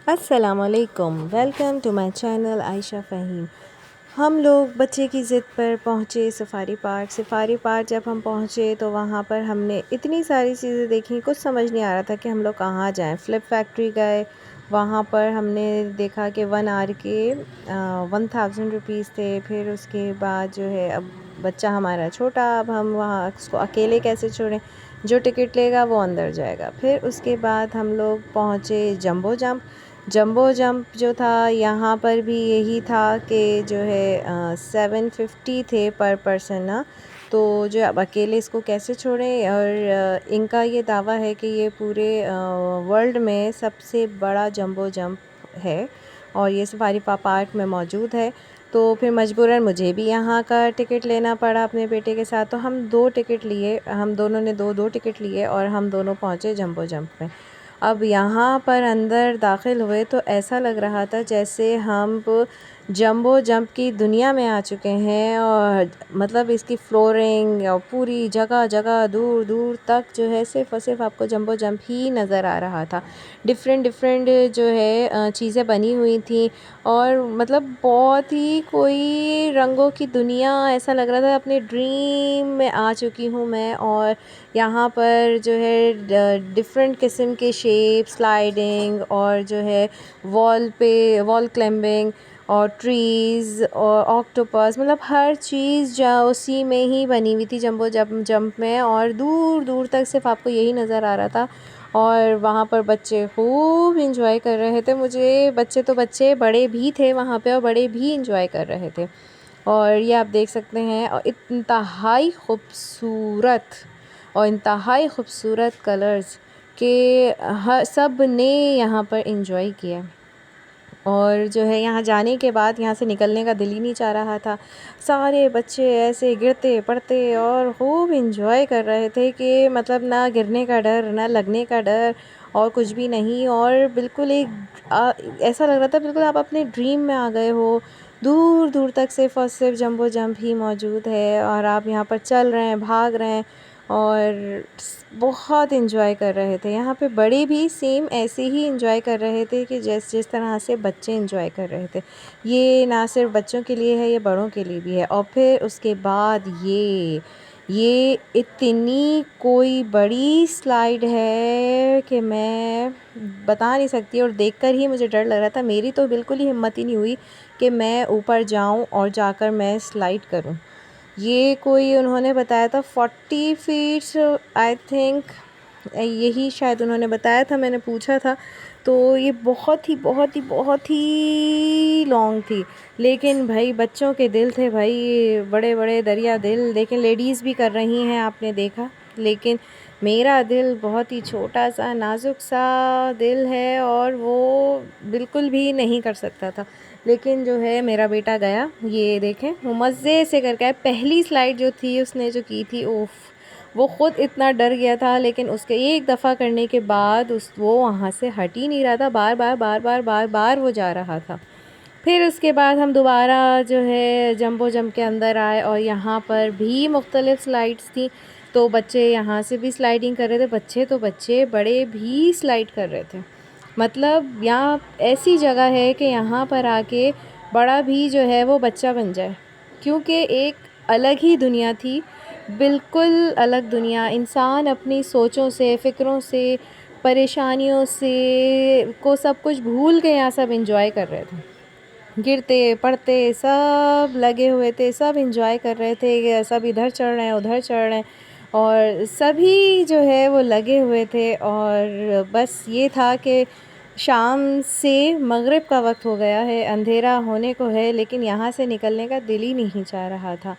अस्सलामुअलैकुम, welcome to my channel Ayesha Faheem. हम लोग बच्चे की ज़िद पर पहुँचे सफ़ारी पार्क। सफ़ारी पार्क जब हम पहुँचे तो वहाँ पर हमने इतनी सारी चीज़ें देखी, कुछ समझ नहीं आ रहा था कि हम लोग कहाँ जाएं। फ़्लिप फैक्ट्री गए, वहाँ पर हमने देखा कि 1 आवर के 1000 रुपीज़ थे। फिर उसके बाद जो है, अब बच्चा हमारा छोटा, अब हम वहाँ उसको अकेले कैसे छोड़ें। जो टिकट लेगा वो अंदर जाएगा। फिर उसके बाद हम लोग पहुँचे जंबो जंप। जंबो जंप जो था, यहाँ पर भी यही था कि जो है 750 थे पर पर्सन ना। तो जो अब अकेले इसको कैसे छोड़ें। और इनका ये दावा है कि ये पूरे वर्ल्ड में सबसे बड़ा जंबो जंप है और ये सफारी पार्क में मौजूद है। तो फिर मजबूरन मुझे भी यहाँ का टिकट लेना पड़ा अपने बेटे के साथ। तो हम 2 टिकट लिए, हम दोनों ने 2-2 टिकट लिए और हम दोनों पहुँचे जंबो जंप में। अब यहाँ पर अंदर दाखिल हुए तो ऐसा लग रहा था जैसे हम जंबो जंप की दुनिया में आ चुके हैं। और मतलब इसकी फ्लोरिंग और पूरी जगह जगह दूर दूर तक जो है सिर्फ़ और सिर्फ आपको जंबो जंप ही नज़र आ रहा था। डिफरेंट डिफरेंट जो है चीज़ें बनी हुई थी और मतलब बहुत ही कोई रंगों की दुनिया, ऐसा लग रहा था अपने ड्रीम में आ चुकी हूँ मैं। और यहाँ पर जो है डिफरेंट किस्म के शेप स्लाइडिंग और जो है वॉल क्लाइंबिंग और ट्रीज़ और ऑक्टोपस, मतलब हर चीज़ जो उसी में ही बनी हुई थी जंबो जंप में। और दूर दूर तक सिर्फ आपको यही नज़र आ रहा था और वहाँ पर बच्चे खूब इंजॉय कर रहे थे। मुझे बच्चे तो बच्चे, बड़े भी थे वहाँ पे और बड़े भी इंजॉय कर रहे थे। और ये आप देख सकते हैं, और इंतहाई खूबसूरत कलर्स के सब ने यहाँ पर इंजॉय किया। और जो है यहाँ जाने के बाद यहाँ से निकलने का दिल ही नहीं चाह रहा था। सारे बच्चे ऐसे गिरते पड़ते और खूब इंजॉय कर रहे थे कि मतलब ना गिरने का डर, ना लगने का डर और कुछ भी नहीं। और बिल्कुल ऐसा लग रहा था बिल्कुल आप अपने ड्रीम में आ गए हो। दूर दूर तक सिर्फ़ और सिर्फ जंबो जंप ही मौजूद है और आप यहाँ पर चल रहे हैं, भाग रहे हैं और बहुत इन्जॉय कर रहे थे। यहाँ पे बड़े भी सेम ऐसे ही इन्जॉय कर रहे थे कि जिस तरह से बच्चे इन्जॉय कर रहे थे। ये ना सिर्फ बच्चों के लिए है, ये बड़ों के लिए भी है। और फिर उसके बाद ये इतनी कोई बड़ी स्लाइड है कि मैं बता नहीं सकती और देखकर ही मुझे डर लग रहा था। मेरी तो बिल्कुल ही हिम्मत ही नहीं हुई कि मैं ऊपर जाऊं और जाकर मैं स्लाइड करूं। ये कोई उन्होंने बताया था 40 फीट्स आई थिंक, यही शायद उन्होंने बताया था, मैंने पूछा था। तो ये बहुत ही लॉन्ग थी। लेकिन भाई बच्चों के दिल थे भाई, बड़े बड़े दरिया दिल। लेकिन लेडीज़ भी कर रही हैं, आपने देखा। लेकिन मेरा दिल बहुत ही छोटा सा नाजुक सा दिल है और वो बिल्कुल भी नहीं कर सकता था। लेकिन जो है मेरा बेटा गया, ये देखें वो मज़े से करके आया। पहली स्लाइड जो थी उसने जो की थी, ओफ, वो ख़ुद इतना डर गया था। लेकिन उसके एक दफ़ा करने के बाद वो वहाँ से हट ही नहीं रहा था, बार बार वो जा रहा था। फिर उसके बाद हम दोबारा जो है जंबो जंप के अंदर आए और यहाँ पर भी मुख्तलिफ़ स्लाइड्स थी। तो बच्चे यहाँ से भी स्लाइडिंग कर रहे थे, बच्चे तो बच्चे, बड़े भी स्लाइड कर रहे थे। मतलब यहाँ ऐसी जगह है कि यहाँ पर आके बड़ा भी जो है वो बच्चा बन जाए, क्योंकि एक अलग ही दुनिया थी, बिल्कुल अलग दुनिया। इंसान अपनी सोचों से, फ़िक्रों से, परेशानियों से को सब कुछ भूल के यहाँ सब इंजॉय कर रहे थे। गिरते पड़ते सब लगे हुए थे, सब इंजॉय कर रहे थे, सब इधर चढ़ रहे हैं उधर चढ़ रहे हैं और सभी जो है वो लगे हुए थे। और बस ये था कि शाम से मगरिब का वक्त हो गया है, अंधेरा होने को है, लेकिन यहाँ से निकलने का दिल ही नहीं चाह रहा था।